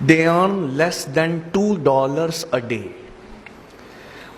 they earn less than $2 a day.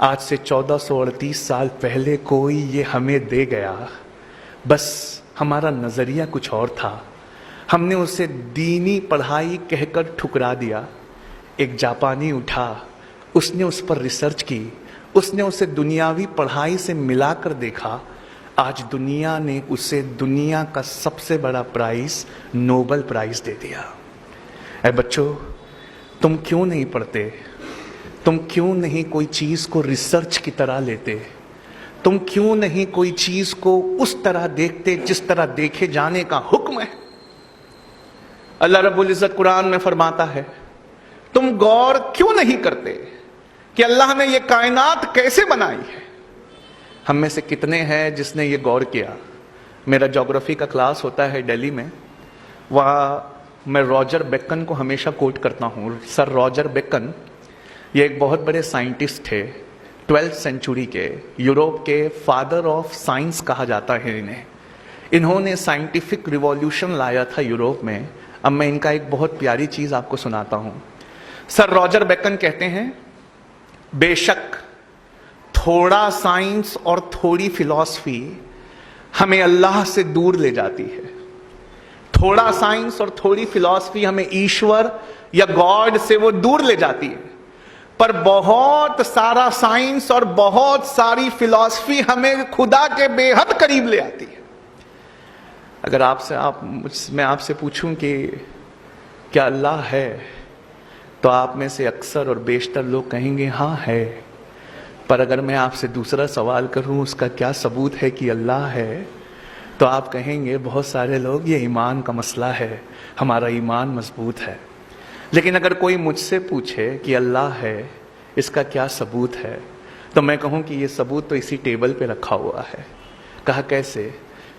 آج سے 1438 سال پہلے کوئی یہ ہمیں دے گیا، بس ہمارا نظریہ کچھ اور تھا، ہم نے اسے دینی پڑھائی کہہ کر ٹھکرا دیا۔ ایک جاپانی اٹھا، اس نے اس پر ریسرچ کی، اس نے اسے دنیاوی پڑھائی سے ملا کر دیکھا، آج دنیا نے اسے دنیا کا سب سے بڑا پرائز نوبل پرائز دے دیا۔ اے بچوں، تم کیوں نہیں پڑھتے؟ تم کیوں نہیں کوئی چیز کو ریسرچ کی طرح لیتے؟ تم کیوں نہیں کوئی چیز کو اس طرح دیکھتے جس طرح دیکھے جانے کا حکم ہے؟ اللہ رب العزت قرآن میں فرماتا ہے، تم غور کیوں نہیں کرتے کہ اللہ نے یہ کائنات کیسے بنائی ہے؟ ہم میں سے کتنے ہیں جس نے یہ غور کیا؟ میرا جغرافی کا کلاس ہوتا ہے دہلی میں، وہاں میں راجر بیکن کو ہمیشہ کوٹ کرتا ہوں۔ سر راجر بیکن یہ ایک بہت بڑے سائنٹسٹ تھے 12th سینچری کے، یوروپ کے فادر آف سائنس کہا جاتا ہے انہیں۔ انہوں نے سائنٹیفک ریولیوشن لایا تھا یوروپ میں۔ اب میں ان کا ایک بہت پیاری چیز آپ کو سناتا ہوں۔ سر راجر بیکن کہتے ہیں، بے شک تھوڑا سائنس اور تھوڑی فلسفی ہمیں اللہ سے دور لے جاتی ہے۔ تھوڑا سائنس اور تھوڑی فلسفی ہمیں ایشور یا گاڈ سے وہ دور لے جاتی ہے، پر بہت سارا سائنس اور بہت ساری فلسفی ہمیں خدا کے بے حد قریب لے آتی ہے۔ اگر میں آپ سے پوچھوں کہ کیا اللہ ہے، تو آپ میں سے اکثر اور بیشتر لوگ کہیں گے ہاں ہے۔ پر اگر میں آپ سے دوسرا سوال کروں اس کا کیا ثبوت ہے کہ اللہ ہے، تو آپ کہیں گے بہت سارے لوگ یہ ایمان کا مسئلہ ہے، ہمارا ایمان مضبوط ہے۔ لیکن اگر کوئی مجھ سے پوچھے کہ اللہ ہے، اس کا کیا ثبوت ہے، تو میں کہوں کہ یہ ثبوت تو اسی ٹیبل پہ رکھا ہوا ہے۔ کہا کیسے؟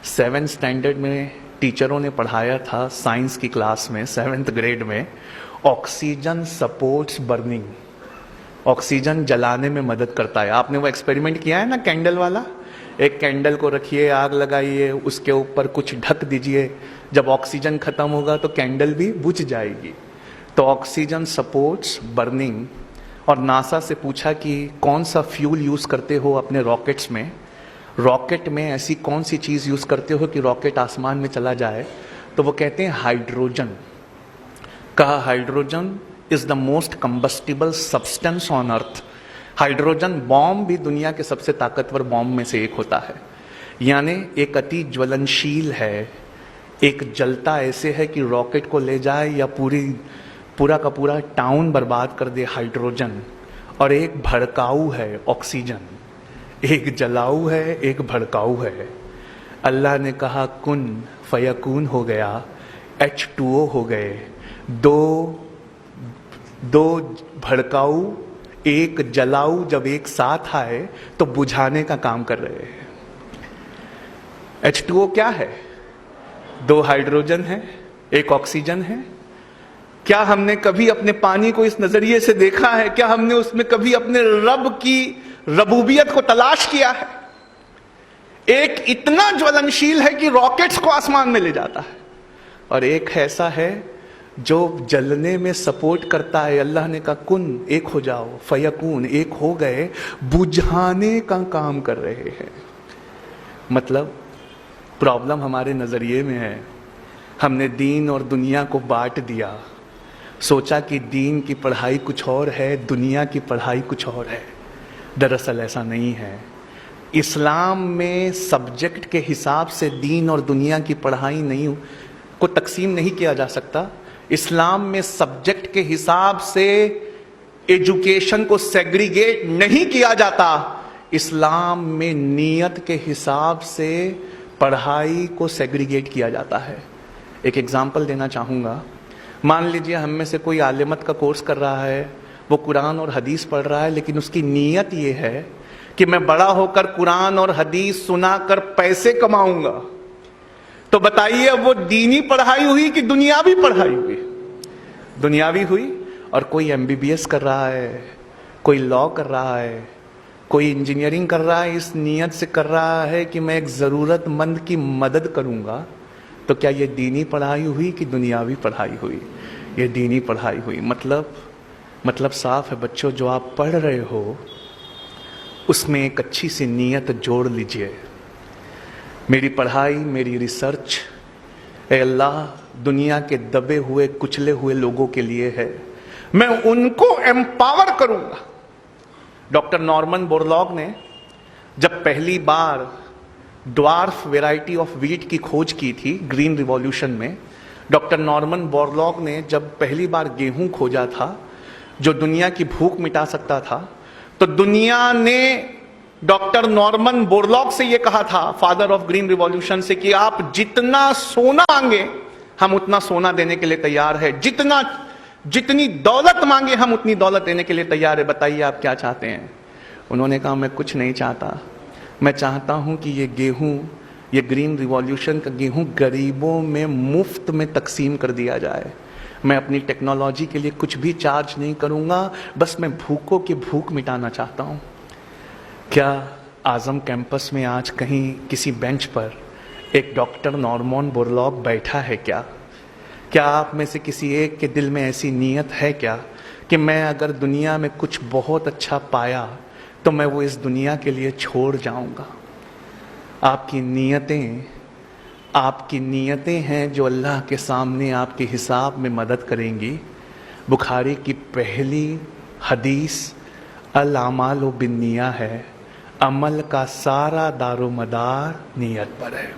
7th اسٹینڈرڈ میں ٹیچروں نے پڑھایا تھا سائنس کی کلاس میں، 7th گریڈ میں، آکسیجن سپورٹس برننگ، آکسیجن جلانے میں مدد کرتا ہے۔ آپ نے وہ ایکسپیریمنٹ کیا ہے نا کینڈل والا؟ ایک کینڈل کو رکھیے، آگ لگائیے، اس کے اوپر کچھ ڈھک دیجئے، جب آکسیجن ختم ہوگا تو کینڈل بھی بجھ جائے گی۔ تو آکسیجن سپورٹس برننگ۔ اور ناسا سے پوچھا کہ کون سا فیول یوز کرتے ہو اپنے راکٹس میں، راکٹ میں ایسی کون سی چیز یوز کرتے ہو کہ راکٹ آسمان میں چلا جائے؟ تو وہ کہتے ہیں ہائیڈروجن۔ کہا hydrogen is the most combustible substance on earth. Hydrogen bomb بھی دنیا کے سب سے طاقتور بوم میں سے ایک ہوتا ہے، یعنی ایک اتی جولنشیل ہے، ایک جلتا ایسے ہے کہ راکٹ کو لے جائے یا پورا کا پورا ٹاؤن برباد کر دے، ہائیڈروجن۔ اور ایک بھڑکاؤ ہے آکسیجن، ایک جلاؤ ہے، ایک بھڑکاؤ ہے۔ اللہ نے کہا کن فیکون ہو گیا، H2O ہو گئے، دو بھڑکاؤ ایک جلاؤ جب ایک ساتھ آئے تو بجھانے کا کام کر رہے ہیں۔ H2O کیا ہے؟ 2 ہائیڈروجن ہے، ایک آکسیجن ہے۔ کیا ہم نے کبھی اپنے پانی کو اس نظریے سے دیکھا ہے؟ کیا ہم نے اس میں کبھی اپنے رب کی ربوبیت کو تلاش کیا ہے؟ ایک اتنا جولنشیل ہے کہ راکٹس کو آسمان میں لے جاتا ہے، اور ایک ایسا ہے جو جلنے میں سپورٹ کرتا ہے۔ اللہ نے کہا کن، ایک ہو جاؤ، فیکون، ایک ہو گئے، بجھانے کا کام کر رہے ہیں۔ مطلب پرابلم ہمارے نظریے میں ہے۔ ہم نے دین اور دنیا کو بانٹ دیا، سوچا کہ دین کی پڑھائی کچھ اور ہے، دنیا کی پڑھائی کچھ اور ہے۔ دراصل ایسا نہیں ہے۔ اسلام میں سبجیکٹ کے حساب سے دین اور دنیا کی پڑھائی کو تقسیم نہیں کیا جا سکتا۔ اسلام میں سبجیکٹ کے حساب سے ایجوکیشن کو سیگریگیٹ نہیں کیا جاتا، اسلام میں نیت کے حساب سے پڑھائی کو سیگریگیٹ کیا جاتا ہے۔ ایک ایگزامپل دینا چاہوں گا۔ مان لیجئے ہم میں سے کوئی عالمت کا کورس کر رہا ہے، وہ قرآن اور حدیث پڑھ رہا ہے، لیکن اس کی نیت یہ ہے کہ میں بڑا ہو کر قرآن اور حدیث سنا کر پیسے کماؤں گا۔ تو بتائیے وہ دینی پڑھائی ہوئی کہ دنیاوی پڑھائی ہوئی؟ دنیاوی ہوئی۔ اور کوئی MBBS کر رہا ہے، کوئی لاء کر رہا ہے، کوئی انجینئرنگ کر رہا ہے، اس نیت سے کر رہا ہے کہ میں ایک ضرورت مند کی مدد کروں گا، تو کیا یہ دینی پڑھائی ہوئی کہ دنیاوی پڑھائی ہوئی؟ یہ دینی پڑھائی ہوئی۔ مطلب صاف ہے بچوں، جو آپ پڑھ رہے ہو اس میں ایک اچھی سی نیت جوڑ لیجئے. میری پڑھائی، میری ریسرچ اے اللہ دنیا کے دبے ہوئے کچلے ہوئے لوگوں کے لیے ہے، میں ان کو ایمپاور کروں گا. ڈاکٹر نارمن بورلاگ نے جب پہلی بار ڈوارف ویرائٹی آف ویٹ کی کھوج کی تھی گرین ریولیوشن میں، ڈاکٹر نارمن بورلاگ نے جب پہلی بار گیہوں کھوجا تھا جو دنیا کی بھوک مٹا سکتا تھا، تو دنیا نے ڈاکٹر نارمن بورلاگ سے یہ کہا تھا، فادر آف گرین ریولیوشن سے، کہ آپ جتنا سونا مانگے ہم اتنا سونا دینے کے لیے تیار ہے، جتنی دولت مانگے ہم اتنی دولت دینے کے لیے تیار ہے، بتائیے آپ کیا چاہتے ہیں؟ انہوں نے کہا میں کچھ نہیں چاہتا، میں چاہتا ہوں کہ یہ گیہوں، یہ گرین ریولیوشن کا گیہوں غریبوں میں مفت میں تقسیم کر دیا جائے. میں اپنی ٹیکنالوجی کے لیے کچھ بھی چارج نہیں کروں گا، بس میں بھوکوں کی بھوک مٹانا چاہتا ہوں. کیا اعظم کیمپس میں آج کہیں کسی بینچ پر ایک ڈاکٹر نارمن بورلاگ بیٹھا ہے کیا؟ کیا آپ میں سے کسی ایک کے دل میں ایسی نیت ہے کیا کہ میں اگر دنیا میں کچھ بہت اچھا پایا تو میں وہ اس دنیا کے لیے چھوڑ جاؤں گا؟ آپ کی نیتیں ہیں جو اللہ کے سامنے آپ کے حساب میں مدد کریں گی. بخاری کی پہلی حدیث الاعمال بالنیہ ہے، عمل کا سارا دار و مدار نیت پر ہے.